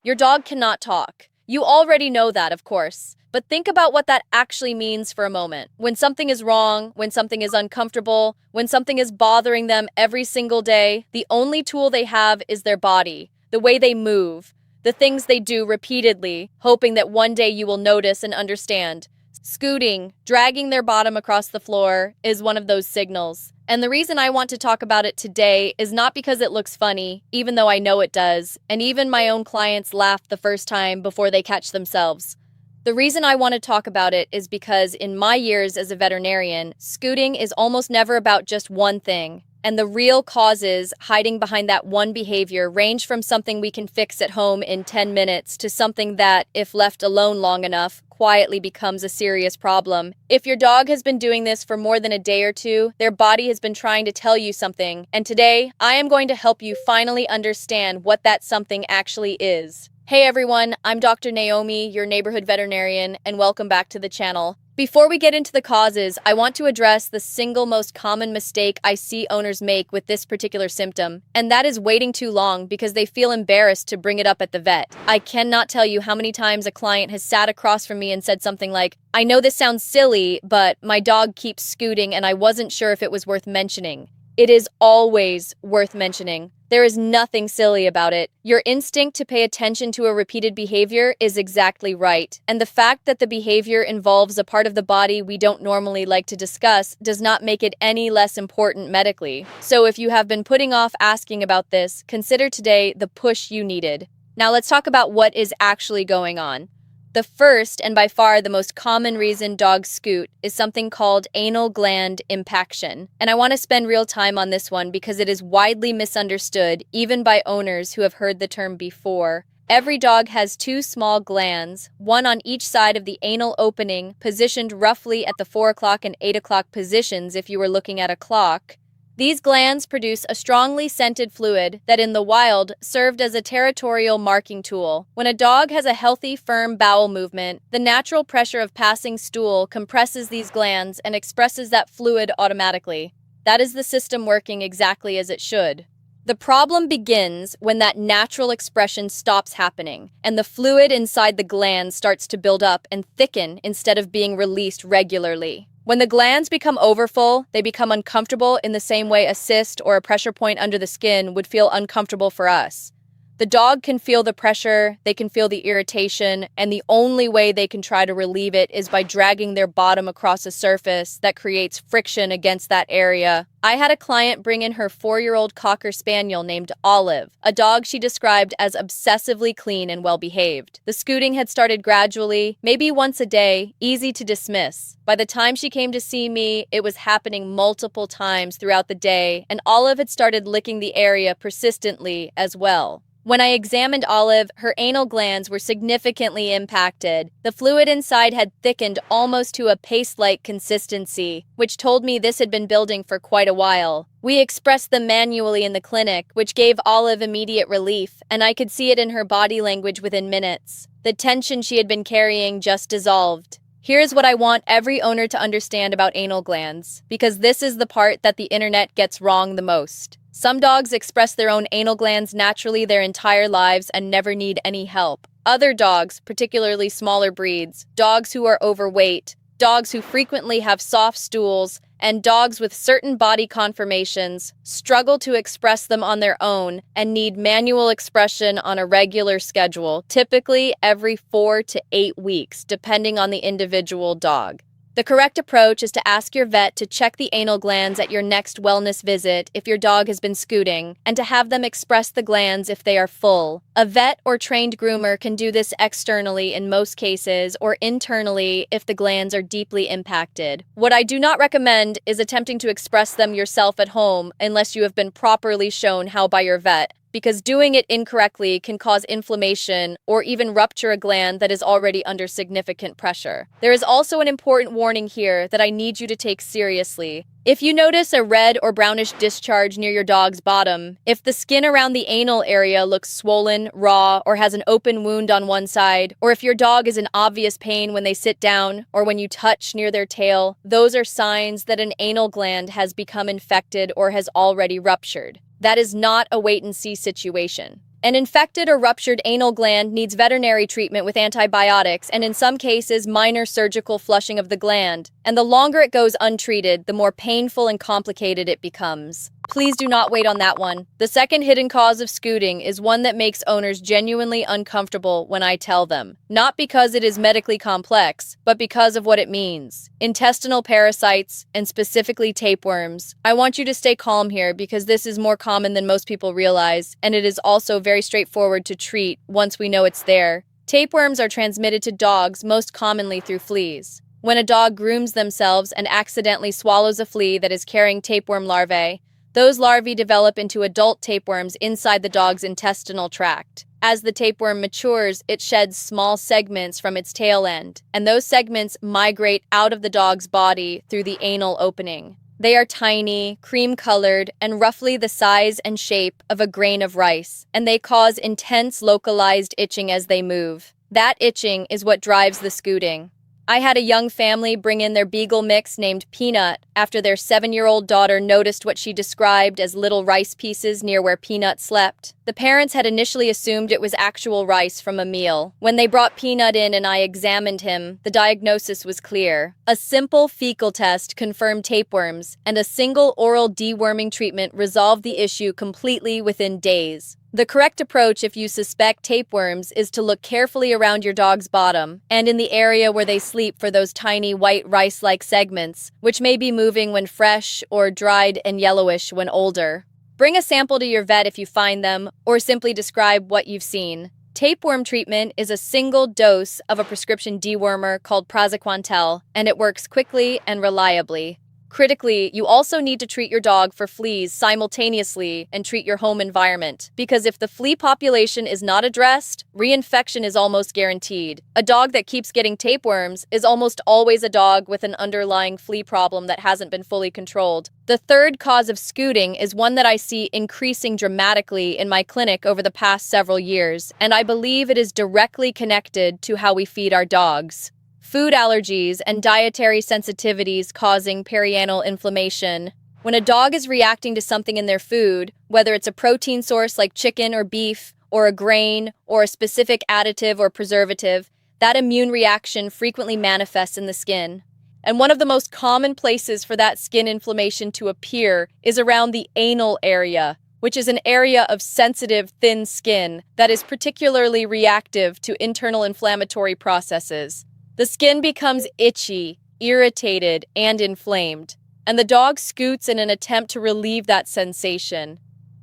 Your dog cannot talk. You already know that, of course. But think about what that actually means for a moment. When something is wrong, when something is uncomfortable, when something is bothering them every single day, the only tool they have is their body, the way they move, the things they do repeatedly, hoping that one day you will notice and understand. Scooting, dragging their bottom across the floor, is one of those signals. And the reason I want to talk about it today is not because it looks funny, even though I know it does, and even my own clients laugh the first time before they catch themselves. The reason I want to talk about it is because in my years as a veterinarian, scooting is almost never about just one thing. And the real causes hiding behind that one behavior range from something we can fix at home in 10 minutes to something that, if left alone long enough, quietly becomes a serious problem. If your dog has been doing this for more than a day or two, their body has been trying to tell you something. And today, I am going to help you finally understand what that something actually is. Hey everyone, I'm Dr. Naomi, your neighborhood veterinarian, and welcome back to the channel. Before we get into the causes, I want to address the single most common mistake I see owners make with this particular symptom, and that is waiting too long because they feel embarrassed to bring it up at the vet. I cannot tell you how many times a client has sat across from me and said something like, "I know this sounds silly, but my dog keeps scooting and I wasn't sure if it was worth mentioning." It is always worth mentioning. There is nothing silly about it. Your instinct to pay attention to a repeated behavior is exactly right. And the fact that the behavior involves a part of the body we don't normally like to discuss does not make it any less important medically. So if you have been putting off asking about this, consider today the push you needed. Now let's talk about what is actually going on. The first, and by far the most common reason dogs scoot, is something called anal gland impaction. And I want to spend real time on this one because it is widely misunderstood, even by owners who have heard the term before. Every dog has two small glands, one on each side of the anal opening, positioned roughly at the 4 o'clock and 8 o'clock positions if you were looking at a clock. These glands produce a strongly scented fluid that in the wild served as a territorial marking tool. When a dog has a healthy, firm bowel movement, the natural pressure of passing stool compresses these glands and expresses that fluid automatically. That is the system working exactly as it should. The problem begins when that natural expression stops happening, and the fluid inside the glands starts to build up and thicken instead of being released regularly. When the glands become overfull, they become uncomfortable in the same way a cyst or a pressure point under the skin would feel uncomfortable for us. The dog can feel the pressure, they can feel the irritation, and the only way they can try to relieve it is by dragging their bottom across a surface that creates friction against that area. I had a client bring in her 4-year-old Cocker Spaniel named Olive, a dog she described as obsessively clean and well-behaved. The scooting had started gradually, maybe once a day, easy to dismiss. By the time she came to see me, it was happening multiple times throughout the day, and Olive had started licking the area persistently as well. When I examined Olive, her anal glands were significantly impacted. The fluid inside had thickened almost to a paste-like consistency, which told me this had been building for quite a while. We expressed them manually in the clinic, which gave Olive immediate relief, and I could see it in her body language within minutes. The tension she had been carrying just dissolved. Here's what I want every owner to understand about anal glands, because this is the part that the internet gets wrong the most. Some dogs express their own anal glands naturally their entire lives and never need any help. Other dogs, particularly smaller breeds, dogs who are overweight, dogs who frequently have soft stools, and dogs with certain body conformations, struggle to express them on their own and need manual expression on a regular schedule, typically every 4 to 8 weeks, depending on the individual dog. The correct approach is to ask your vet to check the anal glands at your next wellness visit if your dog has been scooting, and to have them express the glands if they are full. A vet or trained groomer can do this externally in most cases or internally if the glands are deeply impacted. What I do not recommend is attempting to express them yourself at home unless you have been properly shown how by your vet, because doing it incorrectly can cause inflammation or even rupture a gland that is already under significant pressure. There is also an important warning here that I need you to take seriously. If you notice a red or brownish discharge near your dog's bottom, if the skin around the anal area looks swollen, raw, or has an open wound on one side, or if your dog is in obvious pain when they sit down or when you touch near their tail, those are signs that an anal gland has become infected or has already ruptured. That is not a wait-and-see situation. An infected or ruptured anal gland needs veterinary treatment with antibiotics and in some cases minor surgical flushing of the gland. And the longer it goes untreated, the more painful and complicated it becomes. Please do not wait on that one. The second hidden cause of scooting is one that makes owners genuinely uncomfortable when I tell them. Not because it is medically complex, but because of what it means. Intestinal parasites, and specifically tapeworms. I want you to stay calm here because this is more common than most people realize, and it is also very straightforward to treat once we know it's there. Tapeworms are transmitted to dogs most commonly through fleas. When a dog grooms themselves and accidentally swallows a flea that is carrying tapeworm larvae, those larvae develop into adult tapeworms inside the dog's intestinal tract. As the tapeworm matures, it sheds small segments from its tail end, and those segments migrate out of the dog's body through the anal opening. They are tiny, cream-colored, and roughly the size and shape of a grain of rice, and they cause intense localized itching as they move. That itching is what drives the scooting. I had a young family bring in their beagle mix named Peanut after their 7-year-old daughter noticed what she described as little rice pieces near where Peanut slept. The parents had initially assumed it was actual rice from a meal. When they brought Peanut in and I examined him, the diagnosis was clear. A simple fecal test confirmed tapeworms, and a single oral deworming treatment resolved the issue completely within days. The correct approach if you suspect tapeworms is to look carefully around your dog's bottom and in the area where they sleep for those tiny white rice-like segments, which may be moving when fresh or dried and yellowish when older. Bring a sample to your vet if you find them, or simply describe what you've seen. Tapeworm treatment is a single dose of a prescription dewormer called praziquantel, and it works quickly and reliably. Critically, you also need to treat your dog for fleas simultaneously and treat your home environment, because if the flea population is not addressed, reinfection is almost guaranteed. A dog that keeps getting tapeworms is almost always a dog with an underlying flea problem that hasn't been fully controlled. The third cause of scooting is one that I see increasing dramatically in my clinic over the past several years, and I believe it is directly connected to how we feed our dogs. Food allergies and dietary sensitivities causing perianal inflammation. When a dog is reacting to something in their food, whether it's a protein source like chicken or beef, or a grain, or a specific additive or preservative, that immune reaction frequently manifests in the skin. And one of the most common places for that skin inflammation to appear is around the anal area, which is an area of sensitive, thin skin that is particularly reactive to internal inflammatory processes. The skin becomes itchy, irritated, and inflamed, and the dog scoots in an attempt to relieve that sensation.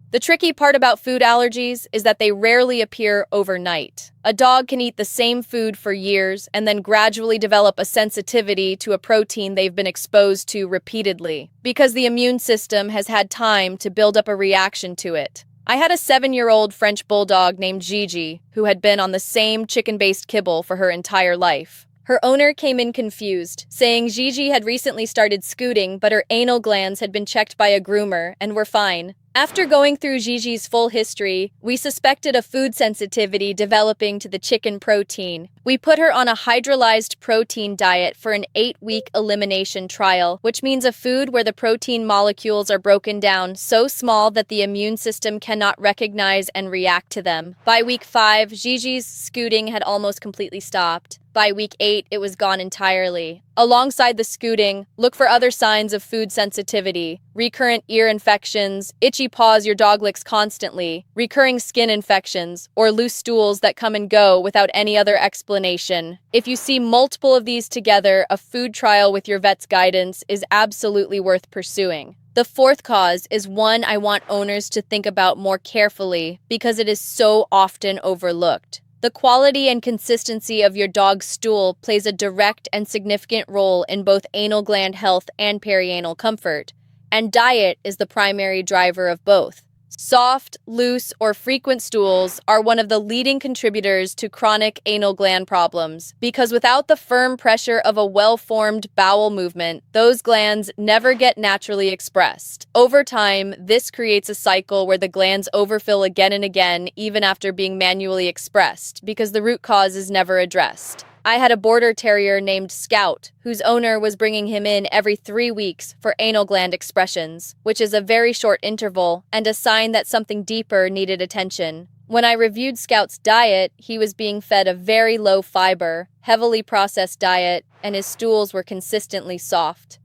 The tricky part about food allergies is that they rarely appear overnight. A dog can eat the same food for years and then gradually develop a sensitivity to a protein they've been exposed to repeatedly, because the immune system has had time to build up a reaction to it. I had a 7-year-old French bulldog named Gigi who had been on the same chicken-based kibble for her entire life. Her owner came in confused, saying Gigi had recently started scooting, but her anal glands had been checked by a groomer and were fine. After going through Gigi's full history, we suspected a food sensitivity developing to the chicken protein. We put her on a hydrolyzed protein diet for an 8-week elimination trial, which means a food where the protein molecules are broken down so small that the immune system cannot recognize and react to them. By week 5, Gigi's scooting had almost completely stopped. By week 8, it was gone entirely. Alongside the scooting, look for other signs of food sensitivity: recurrent ear infections, itchy paws your dog licks constantly, recurring skin infections, or loose stools that come and go without any other explanation. If you see multiple of these together, a food trial with your vet's guidance is absolutely worth pursuing. The fourth cause is one I want owners to think about more carefully because it is so often overlooked. The quality and consistency of your dog's stool plays a direct and significant role in both anal gland health and perianal comfort, and diet is the primary driver of both. Soft, loose, or frequent stools are one of the leading contributors to chronic anal gland problems because without the firm pressure of a well-formed bowel movement, those glands never get naturally expressed. Over time, this creates a cycle where the glands overfill again and again even after being manually expressed because the root cause is never addressed. I had a border terrier named Scout, whose owner was bringing him in every 3 weeks for anal gland expressions, which is a very short interval and a sign that something deeper needed attention. When I reviewed Scout's diet, he was being fed a very low fiber, heavily processed diet, and his stools were consistently soft.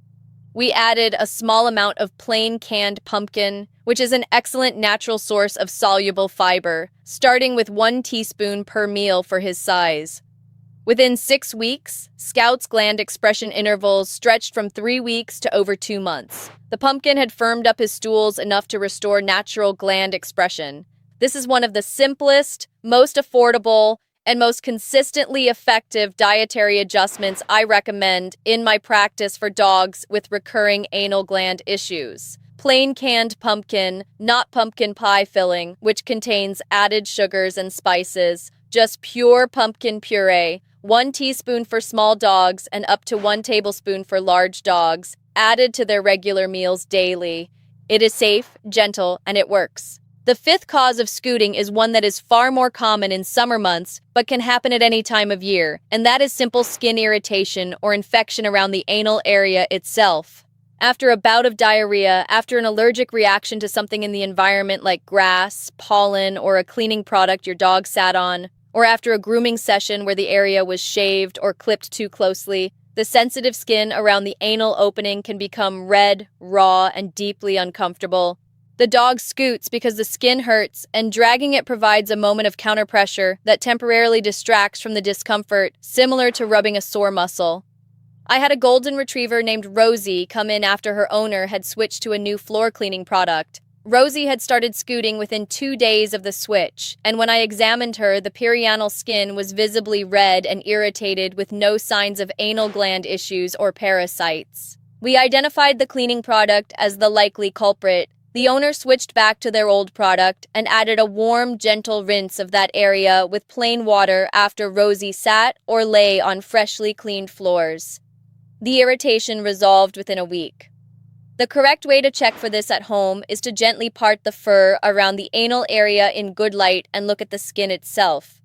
We added a small amount of plain canned pumpkin, which is an excellent natural source of soluble fiber, starting with 1 teaspoon per meal for his size. Within 6 weeks, Scout's gland expression intervals stretched from 3 weeks to over 2 months. The pumpkin had firmed up his stools enough to restore natural gland expression. This is one of the simplest, most affordable, and most consistently effective dietary adjustments I recommend in my practice for dogs with recurring anal gland issues. Plain canned pumpkin, not pumpkin pie filling, which contains added sugars and spices, just pure pumpkin puree, 1 teaspoon for small dogs and up to 1 tablespoon for large dogs, added to their regular meals daily. It is safe, gentle, and it works. The 5th cause of scooting is one that is far more common in summer months, but can happen at any time of year, and that is simple skin irritation or infection around the anal area itself. After a bout of diarrhea, after an allergic reaction to something in the environment like grass, pollen, or a cleaning product your dog sat on, or after a grooming session where the area was shaved or clipped too closely, the sensitive skin around the anal opening can become red, raw, and deeply uncomfortable. The dog scoots because the skin hurts, and dragging it provides a moment of counterpressure that temporarily distracts from the discomfort, similar to rubbing a sore muscle. I had a golden retriever named Rosie come in after her owner had switched to a new floor cleaning product. Rosie had started scooting within 2 days of the switch, and when I examined her, the perianal skin was visibly red and irritated with no signs of anal gland issues or parasites. We identified the cleaning product as the likely culprit. The owner switched back to their old product and added a warm, gentle rinse of that area with plain water after Rosie sat or lay on freshly cleaned floors. The irritation resolved within a week. The correct way to check for this at home is to gently part the fur around the anal area in good light and look at the skin itself.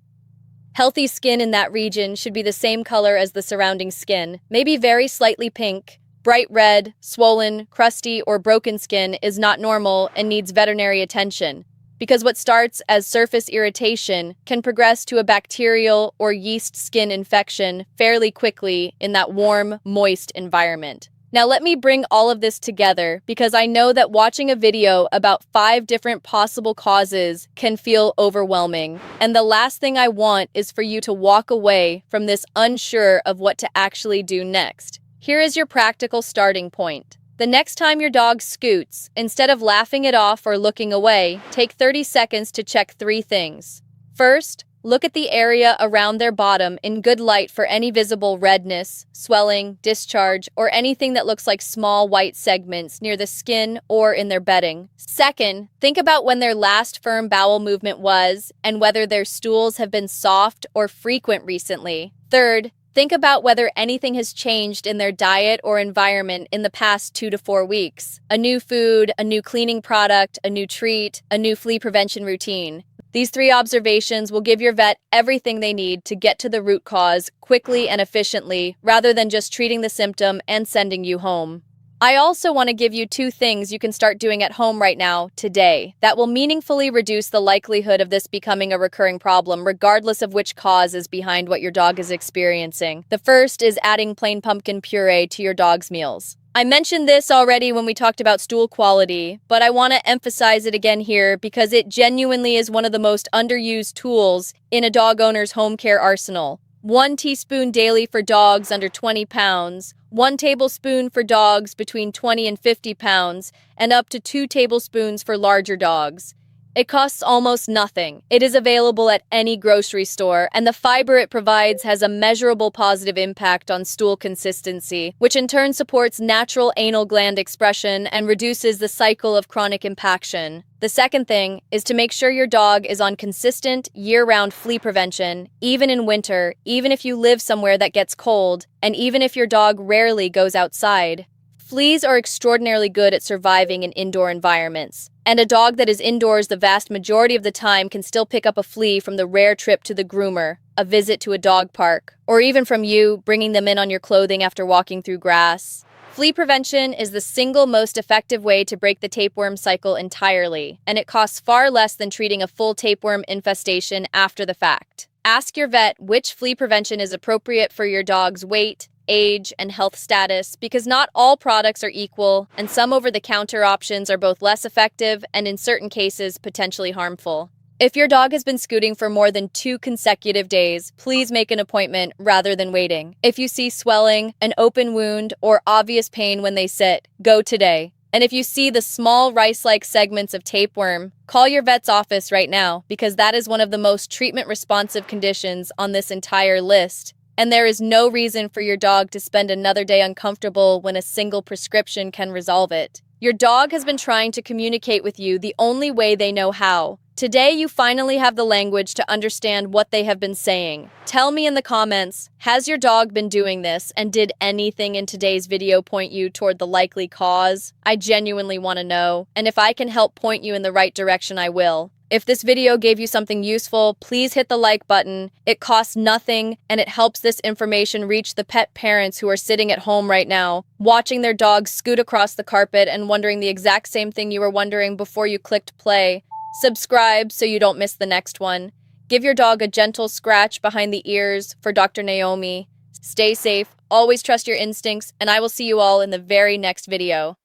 Healthy skin in that region should be the same color as the surrounding skin, maybe very slightly pink. Bright red, swollen, crusty, or broken skin is not normal and needs veterinary attention, because what starts as surface irritation can progress to a bacterial or yeast skin infection fairly quickly in that warm, moist environment. Now let me bring all of this together because I know that watching a video about 5 different possible causes can feel overwhelming. And the last thing I want is for you to walk away from this unsure of what to actually do next. Here is your practical starting point. The next time your dog scoots, instead of laughing it off or looking away, take 30 seconds to check 3 things. First, look at the area around their bottom in good light for any visible redness, swelling, discharge, or anything that looks like small white segments near the skin or in their bedding. Second, think about when their last firm bowel movement was and whether their stools have been soft or frequent recently. Third, think about whether anything has changed in their diet or environment in the past 2 to 4 weeks. A new food, a new cleaning product, a new treat, a new flea prevention routine. These 3 observations will give your vet everything they need to get to the root cause quickly and efficiently, rather than just treating the symptom and sending you home. I also want to give you 2 things you can start doing at home right now, today, that will meaningfully reduce the likelihood of this becoming a recurring problem, regardless of which cause is behind what your dog is experiencing. The first is adding plain pumpkin puree to your dog's meals. I mentioned this already when we talked about stool quality, but I want to emphasize it again here because it genuinely is one of the most underused tools in a dog owner's home care arsenal. 1 teaspoon daily for dogs under 20 pounds, 1 tablespoon for dogs between 20 and 50 pounds, and up to 2 tablespoons for larger dogs. It costs almost nothing. It is available at any grocery store, and the fiber it provides has a measurable positive impact on stool consistency, which in turn supports natural anal gland expression and reduces the cycle of chronic impaction. The second thing is to make sure your dog is on consistent, year-round flea prevention, even in winter, even if you live somewhere that gets cold, and even if your dog rarely goes outside. Fleas are extraordinarily good at surviving in indoor environments, and a dog that is indoors the vast majority of the time can still pick up a flea from the rare trip to the groomer, a visit to a dog park, or even from you bringing them in on your clothing after walking through grass. Flea prevention is the single most effective way to break the tapeworm cycle entirely, and it costs far less than treating a full tapeworm infestation after the fact. Ask your vet which flea prevention is appropriate for your dog's weight, age, and health status, because not all products are equal, and some over-the-counter options are both less effective and, in certain cases, potentially harmful. If your dog has been scooting for more than 2 consecutive days, please make an appointment rather than waiting. If you see swelling, an open wound, or obvious pain when they sit, go today. And if you see the small rice-like segments of tapeworm, call your vet's office right now, because that is one of the most treatment-responsive conditions on this entire list. And there is no reason for your dog to spend another day uncomfortable when a single prescription can resolve it. Your dog has been trying to communicate with you the only way they know how. Today, you finally have the language to understand what they have been saying. Tell me in the comments, has your dog been doing this, and did anything in today's video point you toward the likely cause? I genuinely want to know, and if I can help point you in the right direction, I will. If this video gave you something useful, please hit the like button. It costs nothing, and it helps this information reach the pet parents who are sitting at home right now, watching their dogs scoot across the carpet and wondering the exact same thing you were wondering before you clicked play. Subscribe so you don't miss the next one. Give your dog a gentle scratch behind the ears for Dr. Naomi. Stay safe, always trust your instincts, and I will see you all in the very next video.